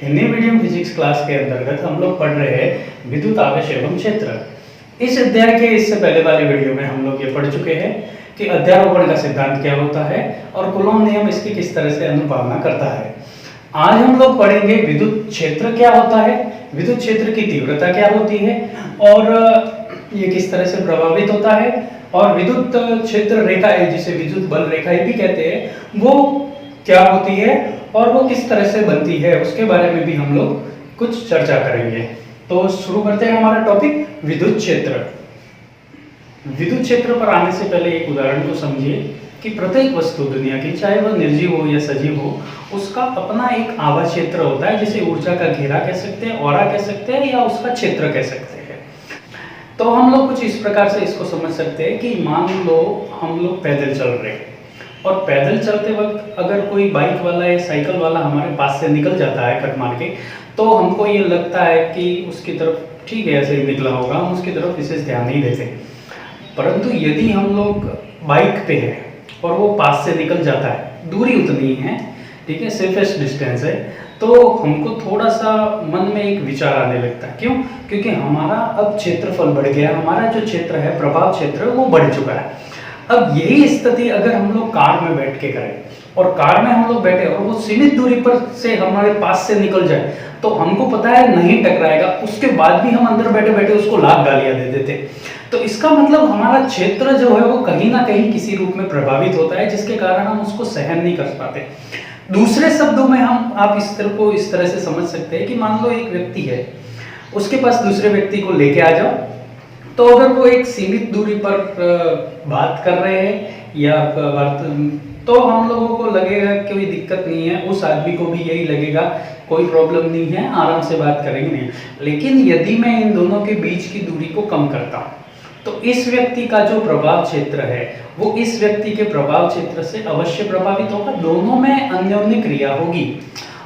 Hindi medium physics class के अंतर्गत हम लोग पढ़ रहे हैं विद्युत आवेश एवं क्षेत्र। इस अध्याय के इससे पहले वाले वीडियो में हम लोग ये पढ़ चुके हैं कि अध्यारोपण का सिद्धांत क्या होता है और कूलॉम नियम इसकी किस तरह से अनुपालना करता है। आज हम लोग पढ़ेंगे विद्युत क्षेत्र क्या होता है, विद्युत क्षेत्र की तीव्रता क्या होती है और ये किस तरह से प्रभावित होता है, और विद्युत क्षेत्र रेखाएं जिसे विद्युत बल रेखाएं भी कहते हैं वो क्या होती है और वो किस तरह से बनती है, उसके बारे में भी हम लोग कुछ चर्चा करेंगे। तो शुरू करते हैं हमारा टॉपिक विद्युत क्षेत्र। विद्युत क्षेत्र पर आने से पहले एक उदाहरण को समझिए कि प्रत्येक वस्तु दुनिया की, चाहे वह निर्जीव हो या सजीव हो, उसका अपना एक आवा क्षेत्र होता है जिसे ऊर्जा का घेरा कह सकते हैं, ऑरा कह सकते हैं या उसका क्षेत्र कह सकते हैं। तो हम लोग कुछ इस प्रकार से इसको समझ सकते हैं कि मान लो हम लोग पैदल चल रहे हैं और पैदल चलते वक्त अगर कोई बाइक वाला या साइकिल वाला हमारे पास से निकल जाता है कट मार के, तो हमको ये लगता है कि उसकी तरफ ठीक है ऐसे ही निकला होगा, हम उसकी तरफ विशेष ध्यान नहीं देते। परंतु यदि हम लोग बाइक पे है और वो पास से निकल जाता है, दूरी उतनी है, ठीक है, सेफेस्ट डिस्टेंस है, तो हमको थोड़ा सा मन में एक विचार आने लगता है। क्यों? क्योंकि हमारा अब क्षेत्रफल बढ़ गया, हमारा जो क्षेत्र है, प्रभाव क्षेत्र, वो बढ़ चुका है। अब यही स्थिति अगर हम लोग कार में बैठ के करें और कार में हम लोग बैठे और वो सीमित दूरी पर से हमारे पास से निकल जाए, तो हमको पता है नहीं टकराएगा, उसके बाद भी हम अंदर बैठे बैठे उसको लाख गालियां दे देते। तो इसका मतलब हमारा क्षेत्र जो है वो कहीं ना कहीं किसी रूप में प्रभावित होता है, जिसके कारण हम उसको सहन नहीं कर पाते। दूसरे शब्दों में आप इस तरह से समझ सकते हैं कि मान लो एक व्यक्ति है, उसके पास दूसरे व्यक्ति को लेके आ जाओ, तो अगर वो एक सीमित दूरी पर बात कर रहे हैं या तो हम लोगों को लगेगा कोई दिक्कत नहीं है, उस आदमी को भी यही लगेगा कोई प्रॉब्लम नहीं है, आराम से बात करेंगे नहीं। लेकिन यदि मैं इन दोनों के बीच की दूरी को कम करता हूँ, तो इस व्यक्ति का जो प्रभाव क्षेत्र है वो इस व्यक्ति के प्रभाव क्षेत्र से अवश्य प्रभावित होगा, दोनों में अन्योन्य क्रिया होगी।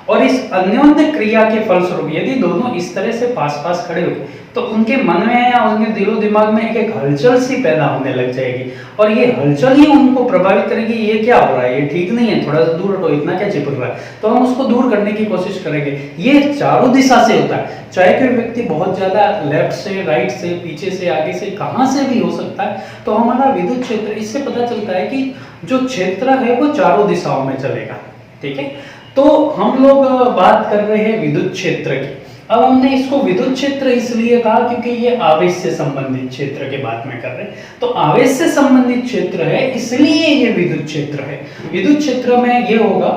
और इस अन्योन्य क्रिया के फलस्वरूप यदि दोनों इस तरह से पास पास खड़े हो तो उनके मन में या उनके दिलो दिमाग में एक हलचल सी पैदा होने लग जाएगी, और ये हलचल ही उनको प्रभावित करेगी। ये क्या हो रहा है, ये ठीक नहीं है, थोड़ा सा दूर हटो, इतना क्या चिपक रहा है, तो हम उसको दूर करने की कोशिश करेंगे। ये चारों दिशा से होता है, चाहे कोई व्यक्ति बहुत ज्यादा लेफ्ट से, राइट से, पीछे से, आगे से, कहां से भी हो सकता है। तो हमारा विद्युत क्षेत्र, इससे पता चलता है कि जो क्षेत्र है वो चारों दिशाओं में चलेगा। ठीक है, तो हम लोग बात कर रहे हैं विद्युत क्षेत्र की। अब हमने इसको विद्युत क्षेत्र इसलिए कहा क्योंकि ये आवेश से संबंधित क्षेत्र के बात में कर रहे हैं, तो आवेश से संबंधित क्षेत्र है इसलिए ये विद्युत क्षेत्र है। विद्युत क्षेत्र में ये होगा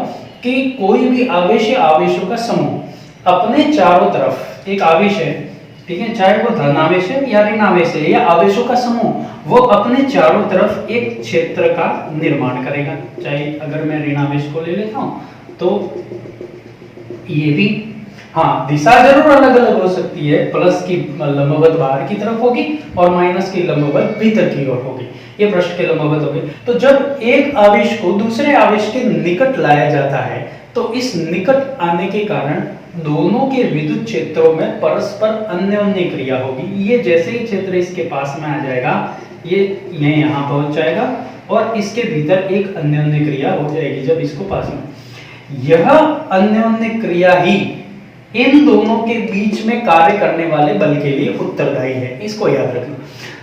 कि कोई भी आवेश या आवेशों का समूह अपने चारों तरफ, एक आवेश है, ठीक है, चाहे वो धनावेश है या ऋणावेश है, या आवेशों का समूह, वो अपने चारों तरफ एक क्षेत्र का निर्माण करेगा। चाहे अगर मैं ऋणावेश को ले लेता हूँ तो ये भी, हाँ, दिशा जरूर अलग अलग हो सकती है, प्लस की लंबवत बाहर की तरफ होगी और माइनस की लंबवत भीतर की ओर होगी, ये पृष्ठ के लंबवत होगी। तो जब एक आवेश को दूसरे आवेश के निकट लाया जाता है तो इस निकट आने के कारण दोनों के विद्युत क्षेत्रों में परस्पर अन्योन्य क्रिया होगी। ये जैसे ही क्षेत्र इसके पास में आ जाएगा, ये यहाँ पहुंच जाएगा और इसके भीतर एक अन्योन्य क्रिया हो जाएगी। जब इसको पास में, यह अन्योन्य क्रिया ही इन दोनों के बीच में कार्य करने वाले बल के लिए उत्तरदायी है, इसको याद रखना।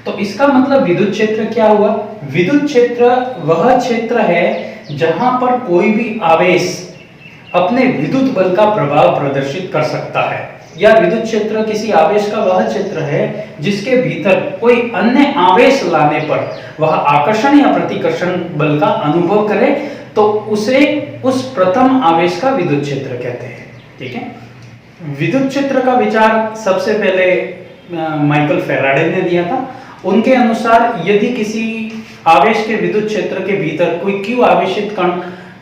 तो इसका मतलब विद्युत क्षेत्र क्या हुआ? विद्युत क्षेत्र वह क्षेत्र है जहां पर कोई भी आवेश अपने विद्युत बल का प्रभाव प्रदर्शित कर सकता है, या विद्युत क्षेत्र किसी आवेश का वह क्षेत्र है जिसके भीतर कोई अन्य आवेश लाने पर वह आकर्षण या प्रतिकर्षण बल का अनुभव करे, तो उसे उस प्रथम आवेश का विद्युत क्षेत्र कहते हैं। ठीक है, विद्युत क्षेत्र का विचार सबसे पहले माइकल फैराडे ने दिया था। उनके अनुसार यदि किसी आवेश के विद्युत क्षेत्र के भीतर कोई क्यू आवेशित कण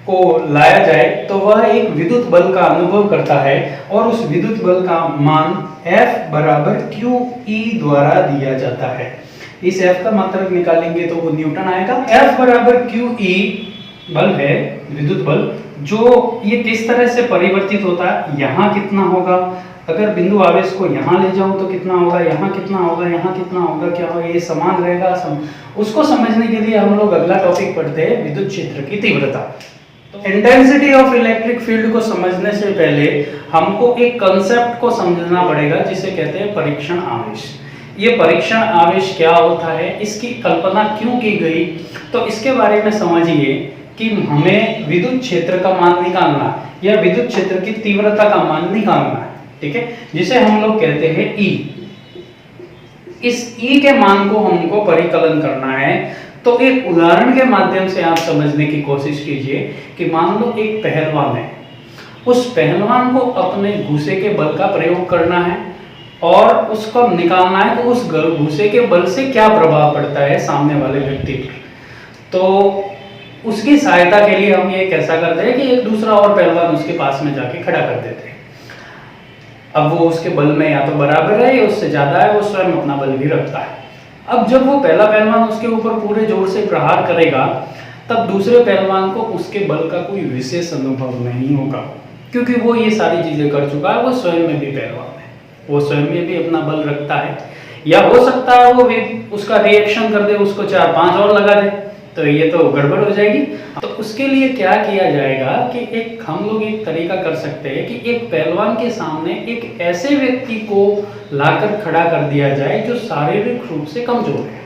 को लाया जाए तो वह एक विद्युत बल का अनुभव करता है, और उस विद्युत बल का मान F बराबर QE द्वारा दिया जाता है। इस F का मात्रक निकालेंगे तो वो न्यूटन आएगा। F बराबर QE बल है, विद्युत बल, जो ये किस तरह से परिवर्तित होता है, यहाँ कितना होगा, अगर बिंदु आवेश को यहाँ ले जाऊं तो कितना होगा, यहाँ कितना होगा, यहाँ कितना होगा, क्या होगा, ये समान रहेगा। उसको समझने के लिए हम लोग अगला टॉपिक पढ़ते हैं, विद्युत क्षेत्र की तीव्रता। तो इंटेंसिटी ऑफ इलेक्ट्रिक फील्ड को समझने से पहले हमको एक कंसेप्ट को समझना पड़ेगा जिसे कहते हैं परीक्षण आवेश। ये परीक्षण आवेश क्या होता है, इसकी कल्पना क्यों की गई, तो इसके बारे में समझिए कि हमें विद्युत क्षेत्र का मान निकालना या विद्युत क्षेत्र की तीव्रता का मान निकालना है, ठीक है, जिसे हम लोग कहते हैं E। इस E के मान को हमको परिकलन करना है। तो एक उदाहरण के माध्यम से आप समझने की कोशिश कीजिए कि मान लो एक पहलवान है, उस पहलवान को अपने घुसे के बल का प्रयोग करना है और उसको निकालना है कि उस घुसे के बल से क्या प्रभाव पड़ता है सामने वाले व्यक्ति पर। तो उसकी सहायता के लिए हम ये कैसा करते हैं कि एक दूसरा और पहलवान उसके पास में जाके खड़ा कर देते हैं। अब वो उसके बल में या तो बराबर है या उससे ज्यादा है, वो स्वयं अपना बल भी रखता है। अब जब वो पहला पहलवान उसके ऊपर पूरे जोर से प्रहार करेगा तब दूसरे पहलवान को उसके बल का कोई विशेष अनुभव नहीं होगा, क्योंकि वो ये सारी चीजें कर चुका है, वो स्वयं में भी पहलवान है, वो स्वयं में भी अपना बल रखता है। या हो सकता है वो भी उसका रिएक्शन कर दे, उसको 4-5 और लगा दे, तो ये तो गड़बड़ हो जाएगी। तो उसके लिए क्या किया जाएगा कि एक हम लोग एक तरीका कर सकते हैं कि एक पहलवान के सामने एक ऐसे व्यक्ति को लाकर खड़ा कर दिया जाए जो शारीरिक रूप से कमजोर है,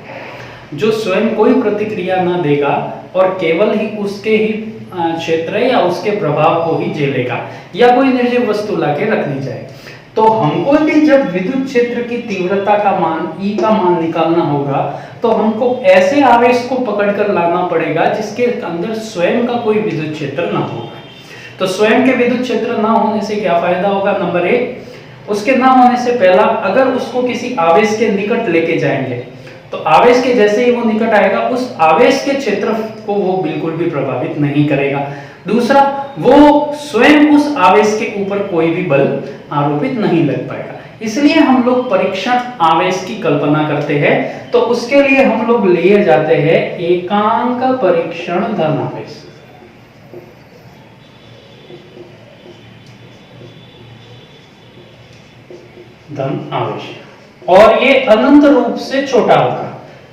जो स्वयं कोई प्रतिक्रिया ना देगा और केवल ही उसके ही क्षेत्र या उसके प्रभाव को ही झेलेगा, या कोई निर्जीव वस्तु लाके रख दी जाए। तो हमको भी जब विद्युत क्षेत्र की तीव्रता का मान E का मान निकालना होगा तो हमको ऐसे आवेश को पकड़कर लाना पड़ेगा जिसके अंदर स्वयं का कोई विद्युत क्षेत्र ना होगा। तो स्वयं के विद्युत क्षेत्र ना होने से क्या फायदा होगा? नंबर 1, उसके ना होने से पहला, अगर उसको किसी आवेश के निकट लेके जाएंगे तो आवेश के जैसे ही वो निकट आएगा उस आवेश के क्षेत्र को वो बिल्कुल भी प्रभावित नहीं करेगा। दूसरा, वो स्वयं उस आवेश के ऊपर कोई भी बल आरोपित नहीं लग पाएगा। इसलिए हम लोग परीक्षण आवेश की कल्पना करते हैं। तो उसके लिए हम लोग लिए जाते हैं एकांक परीक्षण धन आवेश। धन आवेश, और ये अनंत रूप से छोटा होगा।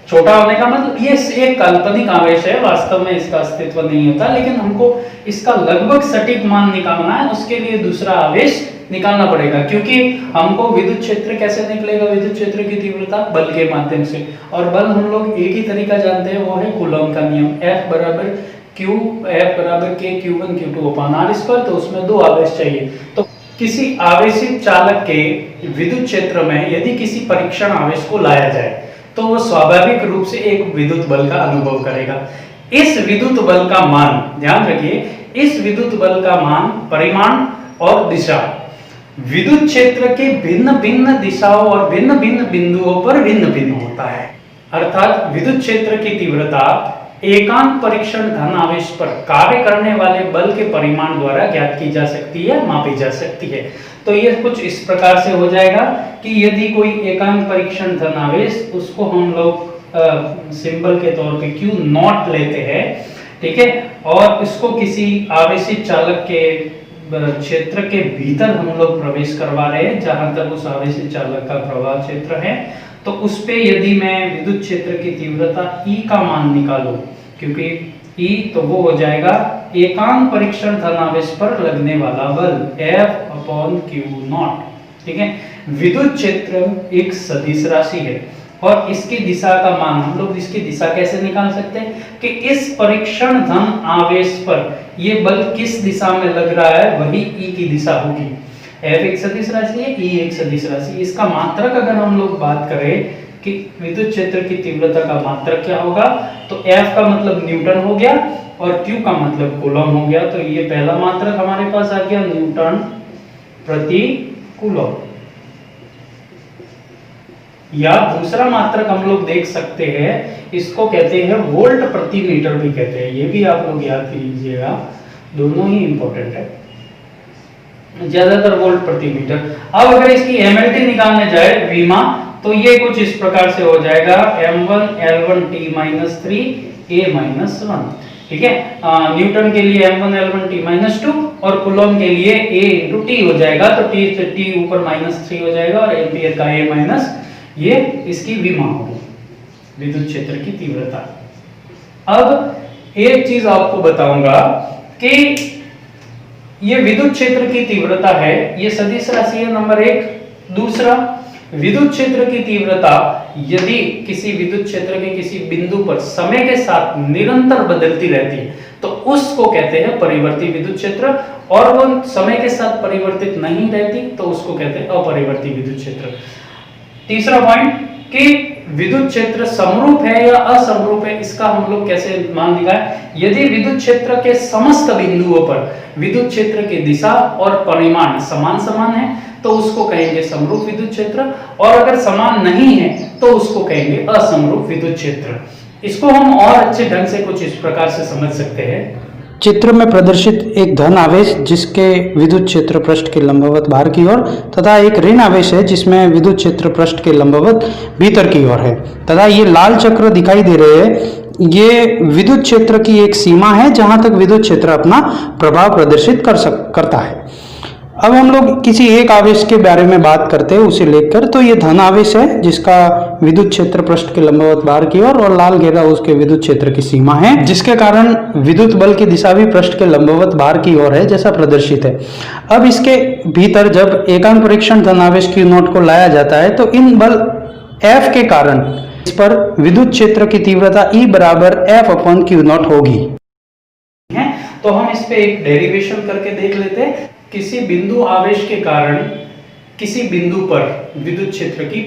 छोटा होने का मतलब ये एक काल्पनिक आवेश है, वास्तव में इसका अस्तित्व नहीं होता, लेकिन हमको इसका लगभग सटीक मान निकालना है। उसके लिए दूसरा आवेश निकालना पड़ेगा, क्योंकि हमको विद्युत क्षेत्र कैसे निकलेगा? विद्युत क्षेत्र की तीव्रता बल के माध्यम से, और बल हम लोग एक ही तरीका जानते हैं, वो है कूलॉम का नियम, F बराबर K Q1 Q2/r²। तो उसमें 2 आवेश चाहिए। तो किसी आवेशित चालक के विद्युत क्षेत्र में यदि किसी परीक्षण आवेश को लाया जाए तो वो स्वाभाविक रूप से एक विद्युत बल का अनुभव करेगा। इस विद्युत बल का मान, ध्यान रखिए, इस विद्युत बल का मान, परिमाण और दिशा विद्युत क्षेत्र के भिन्न भिन्न दिशाओं और भिन्न भिन्न बिंदुओं पर भिन्न भिन्न होता है। अर्थात विद्युत क्षेत्र की तीव्रता एकांक परीक्षण धन आवेश पर कार्य करने वाले बल के परिमाण द्वारा ज्ञात की जा सकती है, मापी जा सकती है। तो ये कुछ इस प्रकार से हो जाएगा कि यदि कोई एकांक परीक्षण धन आवेश, उसको हम लोग सिंबल के तौर पे Q0 लेते हैं, ठीक है, और इसको किसी आवेशित चालक के क्षेत्र के भीतर हम लोग प्रवेश करवा रहे हैं, जहां तक उस आवेशित चालक का प्रवाह क्षेत्र है। तो उस पे यदि मैं विद्युत क्षेत्र की तीव्रता E का मान निकालूं, क्योंकि E तो वो हो जाएगा एकांक परीक्षण धन आवेश पर लगने वाला बल F/Q0, ठीक है। विद्युत क्षेत्र एक सदिश राशि है और इसकी दिशा का मान, हम लोग इसकी दिशा कैसे निकाल सकते हैं कि इस परीक्षण धन आवेश पर ये बल किस दिशा में लग रहा है वही E की दिशा होगी। F एक सदिश राशि है, E एक सदिश राशि। इसका मात्रक अगर हम लोग बात करें कि विद्युत क्षेत्र की तीव्रता का मात्रक क्या होगा, तो F का मतलब न्यूटन हो गया और Q का मतलब कूलॉम हो गया। तो ये पहला मात्रक हमारे पास आ गया, न्यूटन प्रति कूलॉम। या दूसरा मात्रक हम लोग देख सकते हैं, इसको कहते हैं वोल्ट प्रति मीटर भी कहते हैं। ये भी आप लोग याद कीजिएगा, दोनों ही इंपॉर्टेंट है, ज्यादातर वोल्ट प्रति मीटर। अब अगर इसकी एमएलटी निकालने जाए, विमा, तो ये कुछ इस प्रकार से हो जाएगा m1 L1t-3 a-1, ठीक है। न्यूटन के लिए m1 L1t-2 और कूलॉम के लिए a × t हो जाएगा। तो t से t ऊपर -3 हो जाएगा और एम्पियर का a-, ये इसकी विमा होगी, विद्युत क्षेत्र की तीव्रता। अब एक चीज आपको बताऊंगा कि ये विद्युत क्षेत्र की तीव्रता है, ये सदिश राशि है नंबर 1। दूसरा, विद्युत क्षेत्र की तीव्रता यदि किसी विद्युत क्षेत्र के किसी बिंदु पर समय के साथ निरंतर बदलती रहती है तो उसको कहते हैं परिवर्ती विद्युत क्षेत्र, और वो समय के साथ परिवर्तित नहीं रहती तो उसको कहते हैं अपरिवर्ती विद्युत क्षेत्र। तीसरा पॉइंट कि विद्युत क्षेत्र समरूप है या असमरूप है, इसका हम लोग कैसे मान दिखाएं। यदि विद्युत क्षेत्र के समस्त बिंदुओं पर विद्युत क्षेत्र की दिशा और परिमाण समान समान है तो उसको कहेंगे समरूप विद्युत क्षेत्र, और अगर समान नहीं है तो उसको कहेंगे असमरूप विद्युत क्षेत्र। इसको हम और अच्छे ढंग से कुछ इस प्रकार से समझ सकते हैं। चित्र में प्रदर्शित एक धन आवेश जिसके विद्युत क्षेत्र पृष्ठ के लंबवत बाहर की ओर तथा एक ऋण आवेश है जिसमें विद्युत क्षेत्र पृष्ठ के लंबवत भीतर की ओर है, तथा ये लाल चक्र दिखाई दे रहे हैं, ये विद्युत क्षेत्र की एक सीमा है जहां तक विद्युत क्षेत्र अपना प्रभाव प्रदर्शित करता है। अब हम लोग किसी एक आवेश के बारे में बात करते हैं उसे लेकर, तो ये धन आवेश है जिसका विद्युत क्षेत्र पृष्ठ के लंबवत बाहर की ओर और लाल घेरा उसके विद्युत क्षेत्र की सीमा है, जिसके कारण विद्युत बल की दिशा भी पृष्ठ के लंबवत बाहर की ओर है जैसा प्रदर्शित है। अब इसके भीतर जब एकांक परीक्षण धन आवेश Q नॉट को लाया जाता है तो इन बल F के कारण इस पर विद्युत क्षेत्र की तीव्रता E बराबर F/Q नॉट होगी। तो हम इस पे एक डेरिवेशन करके देख लेते हैं। किसी बिंदु आवेश के कारण किसी बिंदु पर विद्युत क्षेत्र की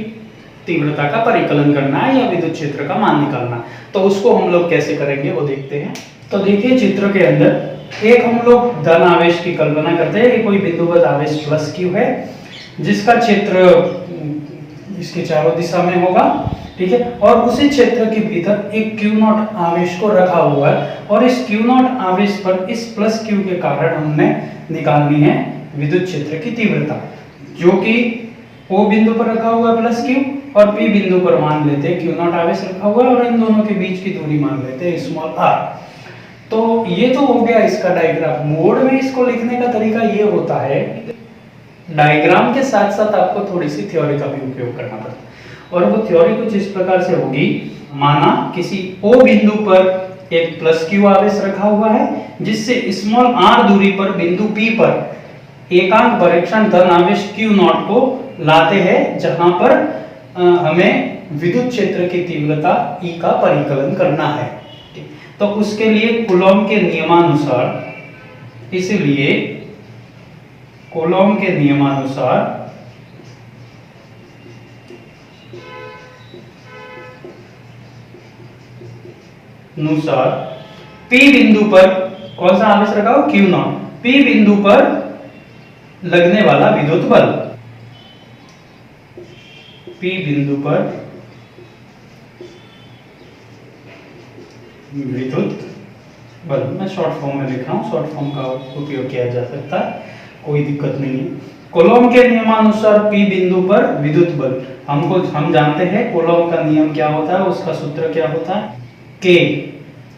तीव्रता का परिकलन करना है या विद्युत क्षेत्र का मान निकालना, तो उसको हम लोग कैसे करेंगे वो देखते हैं। तो देखिए चित्र के अंदर एक हम लोग धन आवेश की कल्पना करते हैं कि कोई बिंदुवत आवेश प्लस Q है जिसका क्षेत्र इसके चारों दिशा में होगा, ठीक है, और उसी क्षेत्र के भीतर एक Q नॉट आवेश को रखा हुआ है और इस Q नॉट आवेश पर इस प्लस Q के कारण हमने निकालनी है विद्युत क्षेत्र की तीव्रता, जो कि O बिंदु पर रखा हुआ है प्लस Q और P बिंदु पर मान लेते हैं Q नॉट आवेश रखा हुआ है और इन दोनों के बीच की दूरी मान लेते हैं स्मॉल r। तो ये तो हो गया इसका डायग्राम। मोड में इसको लिखने का तरीका ये होता है, डायग्राम के साथ साथ आपको थोड़ी सी थ्योरी का भी उपयोग करना पड़ता है, और वो थ्योरी कुछ इस प्रकार से होगी। माना किसी O बिंदु पर एक प्लस Q आवेश रखा हुआ है जिससे स्मॉल r दूरी पर बिंदु P पर एकांक परीक्षण धन आवेश Q नॉट को लाते हैं जहां पर हमें विद्युत क्षेत्र की तीव्रता E का परिकलन करना है। तो उसके लिए कूलॉम के नियमानुसार, इसलिए कूलॉम के नियमानुसार P बिंदु पर कौन सा आवेश रखा हो Q नॉट, P बिंदु पर लगने वाला विद्युत बल, P बिंदु पर विद्युत बल, मैं शॉर्ट फॉर्म में लिख रहा हूं, शॉर्ट फॉर्म का उपयोग किया जा सकता है, कोई दिक्कत नहीं है। कूलॉम के नियमानुसार P बिंदु पर विद्युत बल, हम जानते हैं कूलॉम का नियम क्या होता है, उसका सूत्र क्या होता है, K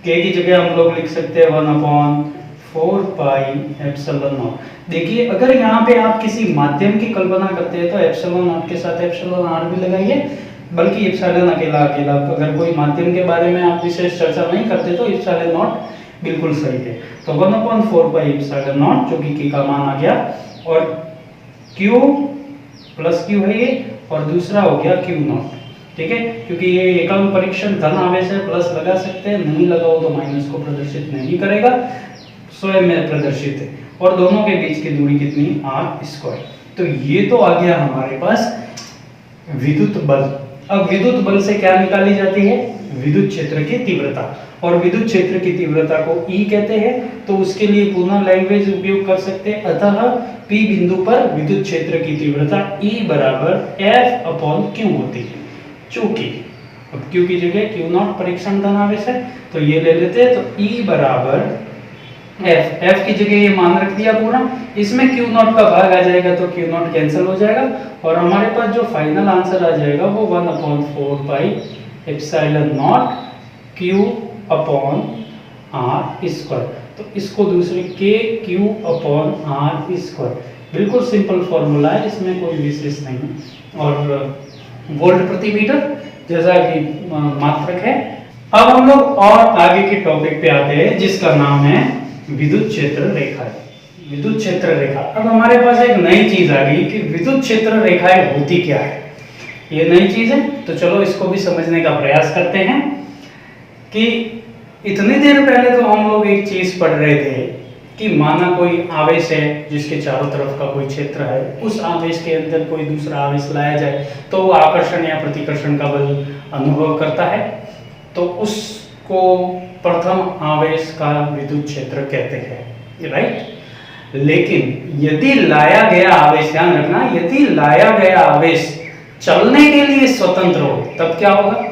की जगह हम लोग लिख सकते हैं 1/4 पाई एप्सिलॉन नॉट। देखिए अगर यहाँ पे आप किसी माध्यम की कल्पना करते हैं तो एप्सिलॉन नॉट के साथ एप्सिलॉन r भी लगाइए, बल्कि एप्सिलॉन अकेला अगर कोई माध्यम के बारे में आप विशेष चर्चा नहीं करते तो एप्सिलॉन नॉट बिल्कुल सही है। तो 1/4 पाई एप्सिलॉन नॉट जो कि K का मान आ गया, और Q प्लस Q है ये, और दूसरा हो गया Q नॉट, ठीक है, क्योंकि ये एकांक परीक्षण धन आवेश है, प्लस लगा सकते हैं, नहीं लगाओ तो माइनस को प्रदर्शित नहीं करेगा, स्वयं में प्रदर्शित है, और दोनों के बीच की दूरी कितनी r²। तो ये तो आ गया हमारे पास विद्युत बल। अब विद्युत बल से क्या निकाली जाती है, विद्युत क्षेत्र की तीव्रता, और विद्युत क्षेत्र की तीव्रता को E कहते हैं, तो उसके लिए पुनः लैंग्वेज उपयोग कर सकते हैं। अतः P बिंदु पर विद्युत क्षेत्र की तीव्रता E बराबर F/Q होती है, चूंकि अब Q की जगह Q नॉट परीक्षण धन आवेश है तो ये ले लेते हैं, तो E बराबर F की जगह ये मान रख दिया पूरा, इसमें Q नॉट का भाग आ जाएगा तो Q नॉट कैंसिल हो जाएगा, और हमारे पास जो फाइनल आंसर आ जाएगा वो 1/4 pi epsilon not Q upon r²। तो इसको दूसरे KQ/r², बिल्कुल सिंपल फॉर्मूला है, इसमें कोई विशेष नहीं है, और वोल्ट प्रति मीटर जैसा कि मात्रक है। अब हम लोग और आगे के टॉपिक पे आते हैं जिसका नाम है विद्युत क्षेत्र रेखा है। विद्युत क्षेत्र रेखा, अब हमारे पास एक नई चीज आ गई कि विद्युत क्षेत्र रेखाएं होती क्या है। ये नई चीज है, तो चलो इसको भी समझने का प्रयास करते हैं। कि इतनी देर पहले तो हम लोग एक चीज पढ़ रहे थे कि माना कोई आवेश है जिसके चारों तरफ का कोई क्षेत्र है, उस आवेश के अंदर कोई दूसरा आवेश लाया जाए तो वो आकर्षण या प्रतिकर्षण का बल अनुभव करता है, तो उसको प्रथम आवेश का विद्युत क्षेत्र कहते हैं, राइट। लेकिन यदि लाया गया आवेश, ध्यान रखना, यदि लाया गया आवेश चलने के लिए स्वतंत्र हो तब क्या होगा?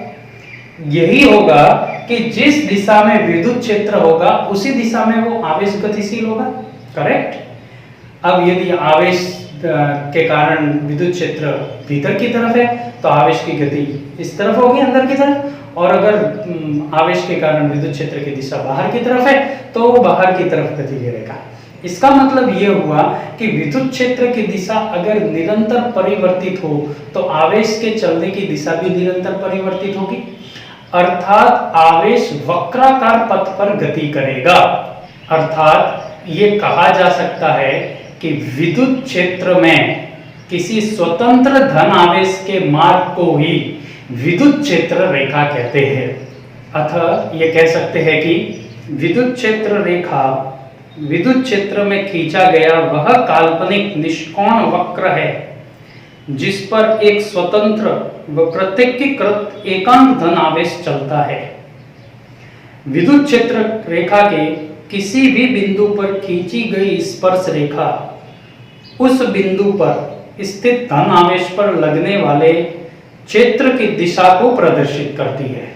यही होगा कि जिस दिशा में विद्युत क्षेत्र होगा उसी दिशा में वो आवेश गतिशील होगा, करेक्ट। अब यदि आवेश के कारण विद्युत क्षेत्र भीतर की तरफ है तो आवेश की गति इस तरफ होगी, अंदर की तरफ, और अगर आवेश के कारण विद्युत क्षेत्र की दिशा बाहर की तरफ है तो वो बाहर की तरफ गति करेगा। इसका मतलब ये हुआ कि विद्युत क्षेत्र की दिशा अगर निरंतर परिवर्तित हो तो आवेश के चलने की दिशा भी निरंतर परिवर्तित होगी, अर्थात आवेश वक्राकार पथ पर गति करेगा। अर्थात ये कहा जा सकता है कि विद्युत क्षेत्र में किसी स्वतंत्र धन आवेश के मार्ग को ही विद्युत क्षेत्र रेखा कहते हैं। अतः ये कह सकते हैं कि विद्युत क्षेत्र रेखा विद्युत क्षेत्र में खींचा गया वह काल्पनिक निष्कोण वक्र है जिस पर एक स्वतंत्र व प्रत्यकीकृत एकांक धन आवेश चलता है। विद्युत क्षेत्र रेखा के किसी भी बिंदु पर खींची गई स्पर्श रेखा उस बिंदु पर स्थित धन आवेश पर लगने वाले क्षेत्र की दिशा को प्रदर्शित करती है।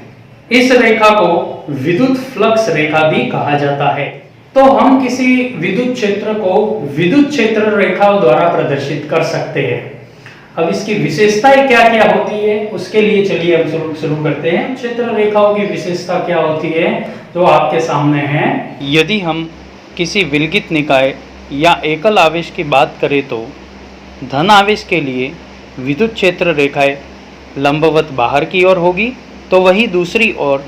इस रेखा को विद्युत फ्लक्स रेखा भी कहा जाता है। तो हम किसी विद्युत क्षेत्र को विद्युत क्षेत्र रेखाओं द्वारा प्रदर्शित कर सकते हैं। अब इसकी विशेषताएं क्या क्या होती है उसके लिए चलिए हम शुरू करते हैं। क्षेत्र रेखाओं की विशेषता क्या होती है जो आपके सामने है। यदि हम किसी विलगित निकाय या एकल आवेश की बात करें तो धन आवेश के लिए विद्युत क्षेत्र रेखाएं लंबवत बाहर की ओर होगी, तो वही दूसरी ओर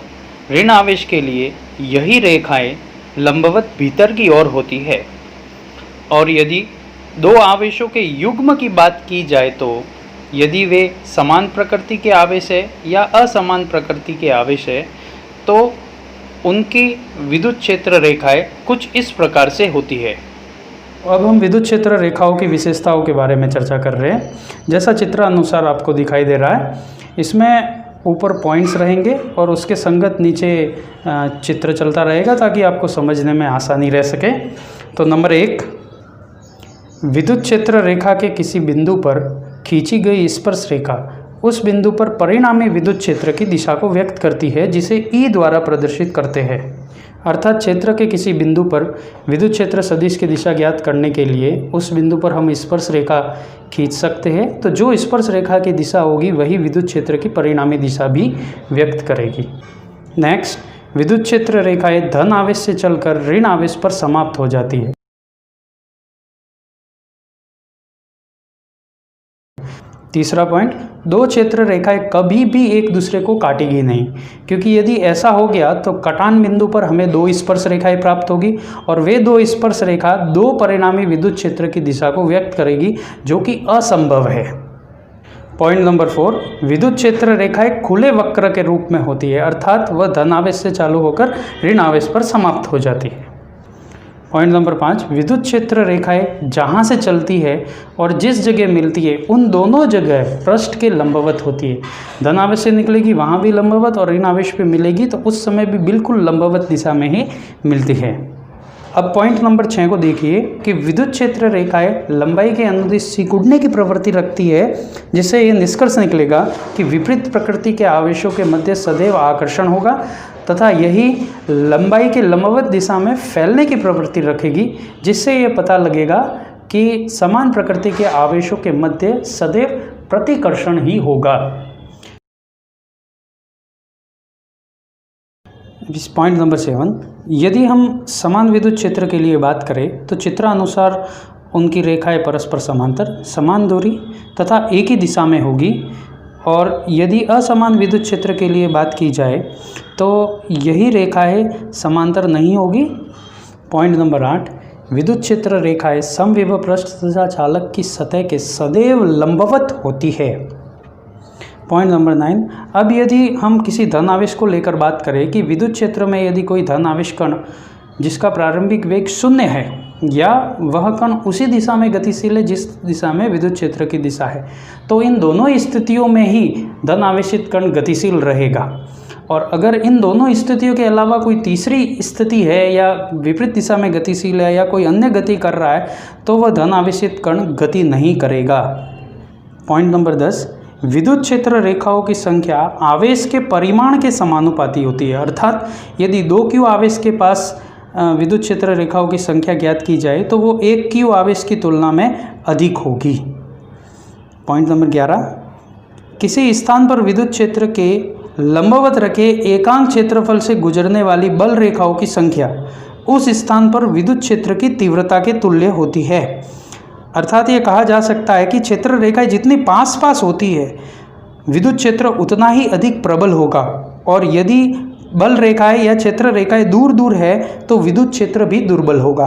ऋण आवेश के लिए यही रेखाएं लंबवत भीतर की ओर होती है। और यदि दो आवेशों के युग्म की बात की जाए तो यदि वे समान प्रकृति के आवेश है या असमान प्रकृति के आवेश है तो उनकी विद्युत क्षेत्र रेखाएं कुछ इस प्रकार से होती है। अब हम विद्युत क्षेत्र रेखाओं की विशेषताओं के बारे में चर्चा कर रहे हैं। जैसा चित्र अनुसार आपको दिखाई दे रहा है, इसमें ऊपर पॉइंट्स रहेंगे और उसके संगत नीचे चित्र चलता रहेगा ताकि आपको समझने में आसानी रह सके। तो नंबर 1, विद्युत क्षेत्र रेखा के किसी बिंदु पर खींची गई स्पर्श रेखा उस बिंदु पर परिणामी विद्युत क्षेत्र की दिशा को व्यक्त करती है जिसे ई द्वारा प्रदर्शित करते हैं। अर्थात क्षेत्र के किसी बिंदु पर विद्युत क्षेत्र सदिश की दिशा ज्ञात करने के लिए उस बिंदु पर हम स्पर्श रेखा खींच सकते हैं। तो जो स्पर्श रेखा की दिशा होगी वही विद्युत क्षेत्र की परिणामी दिशा भी व्यक्त करेगी। नेक्स्ट, विद्युत क्षेत्र रेखाएं धन आवेश से चलकर ऋण आवेश पर समाप्त हो जाती है। तीसरा पॉइंट, दो क्षेत्र रेखाएं कभी भी एक दूसरे को काटेगी नहीं, क्योंकि यदि ऐसा हो गया तो कटान बिंदु पर हमें दो स्पर्श रेखाएं प्राप्त होगी और वे दो स्पर्श रेखा दो परिणामी विद्युत क्षेत्र की दिशा को व्यक्त करेगी जो कि असंभव है। पॉइंट नंबर 4, विद्युत क्षेत्र रेखाएं खुले वक्र के रूप में होती है, अर्थात वह धन आवेश से चालू होकर ऋण आवेश पर समाप्त हो जाती है। पॉइंट नंबर 5, विद्युत क्षेत्र रेखाएं जहाँ से चलती है और जिस जगह मिलती है उन दोनों जगह पृष्ठ के लंबवत होती है। धन आवेश से निकलेगी वहाँ भी लंबवत और ऋण आवेश पे मिलेगी तो उस समय भी बिल्कुल लंबवत दिशा में ही मिलती है। अब पॉइंट नंबर 6 को देखिए कि विद्युत क्षेत्र रेखाएं लंबाई के अनुदिश सिकुड़ने की प्रवृत्ति रखती है, जिससे ये निष्कर्ष निकलेगा कि विपरीत प्रकृति के आवेशों के मध्य सदैव आकर्षण होगा तथा यही लंबाई के लंबवत दिशा में फैलने की प्रवृत्ति रखेगी, जिससे ये पता लगेगा कि समान प्रकृति के आवेशों के मध्य सदैव प्रतिकर्षण ही होगा। पॉइंट नंबर 7, यदि हम समान विद्युत क्षेत्र के लिए बात करें तो चित्रानुसार उनकी रेखाएं परस्पर समांतर, समान दूरी तथा एक ही दिशा में होगी। और यदि असमान विद्युत क्षेत्र के लिए बात की जाए तो यही रेखाएं समांतर नहीं होगी पॉइंट नंबर 8, विद्युत क्षेत्र रेखाएं समविभव पृष्ठ तथा चालक की सतह के सदैव लंबवत होती है। पॉइंट नंबर 9, अब यदि हम किसी धन आवेश को लेकर बात करें कि विद्युत क्षेत्र में यदि कोई धन आवेश कण जिसका प्रारंभिक वेग 0 है या वह कण उसी दिशा में गतिशील है जिस दिशा में विद्युत क्षेत्र की दिशा है, तो इन दोनों स्थितियों में ही धन आवेशित कण गतिशील रहेगा। और अगर इन दोनों स्थितियों के अलावा कोई तीसरी स्थिति है या विपरीत दिशा में गतिशील है या कोई अन्य गति कर रहा है तो वह धन आवेशित कण गति नहीं करेगा। पॉइंट नंबर 10, विद्युत क्षेत्र रेखाओं की संख्या आवेश के परिमाण के समानुपाती होती है, अर्थात यदि 2 Q आवेश के पास विद्युत क्षेत्र रेखाओं की संख्या ज्ञात की जाए तो वो 1 Q आवेश की तुलना में अधिक होगी। पॉइंट नंबर 11, किसी स्थान पर विद्युत क्षेत्र के लंबवत रखे एकांक क्षेत्रफल से गुजरने वाली बल रेखाओं की संख्या उस स्थान पर विद्युत क्षेत्र की तीव्रता के तुल्य होती है। अर्थात ये कहा जा सकता है कि क्षेत्र रेखाएं जितनी पास पास होती है विद्युत क्षेत्र उतना ही अधिक प्रबल होगा, और यदि बल रेखाएं या क्षेत्र रेखाएं दूर दूर है तो विद्युत क्षेत्र भी दुर्बल होगा।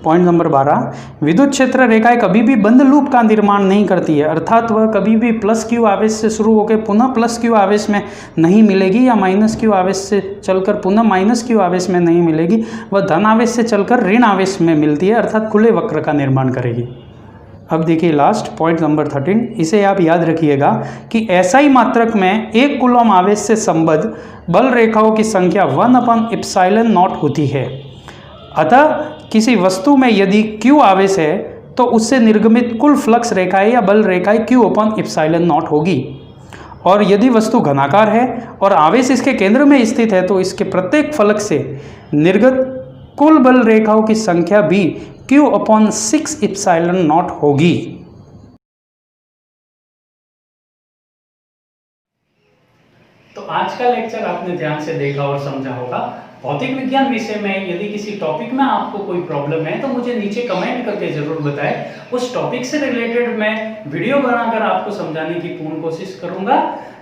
पॉइंट नंबर 12, विद्युत क्षेत्र रेखाएं कभी भी बंद लूप का निर्माण नहीं करती है, अर्थात वह कभी भी +Q आवेश से शुरू होकर पुनः +Q आवेश में नहीं मिलेगी या -Q आवेश से चलकर पुनः -Q आवेश में नहीं मिलेगी। वह धन आवेश से चलकर ऋण आवेश में मिलती है, अर्थात खुले वक्र का निर्माण करेगी। अब देखिए लास्ट पॉइंट नंबर 13, इसे आप याद रखिएगा कि SI मात्रक में 1 कूलम आवेश से संबद्ध बल रेखाओं की संख्या 1/ε0 होती है। अतः किसी वस्तु में यदि Q आवेश है तो उससे निर्गमित कुल फ्लक्स रेखाएं या बल रेखाएं Q/ε0 होगी, और यदि वस्तु घनाकार है और आवेश इसके केंद्र में स्थित है तो इसके प्रत्येक फलक से निर्गत कुल बल रेखाओं की संख्या भी Q/6ε0 होगी। तो आज का लेक्चर आपने ध्यान से देखा और समझा होगा। भौतिक विज्ञान विषय में यदि किसी टॉपिक में आपको कोई प्रॉब्लम है तो मुझे नीचे कमेंट करके जरूर बताएं। उस टॉपिक से रिलेटेड मैं वीडियो बनाकर आपको समझाने की पूर्ण कोशिश करूंगा।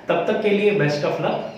तब तक के लिए बेस्ट ऑफ लक।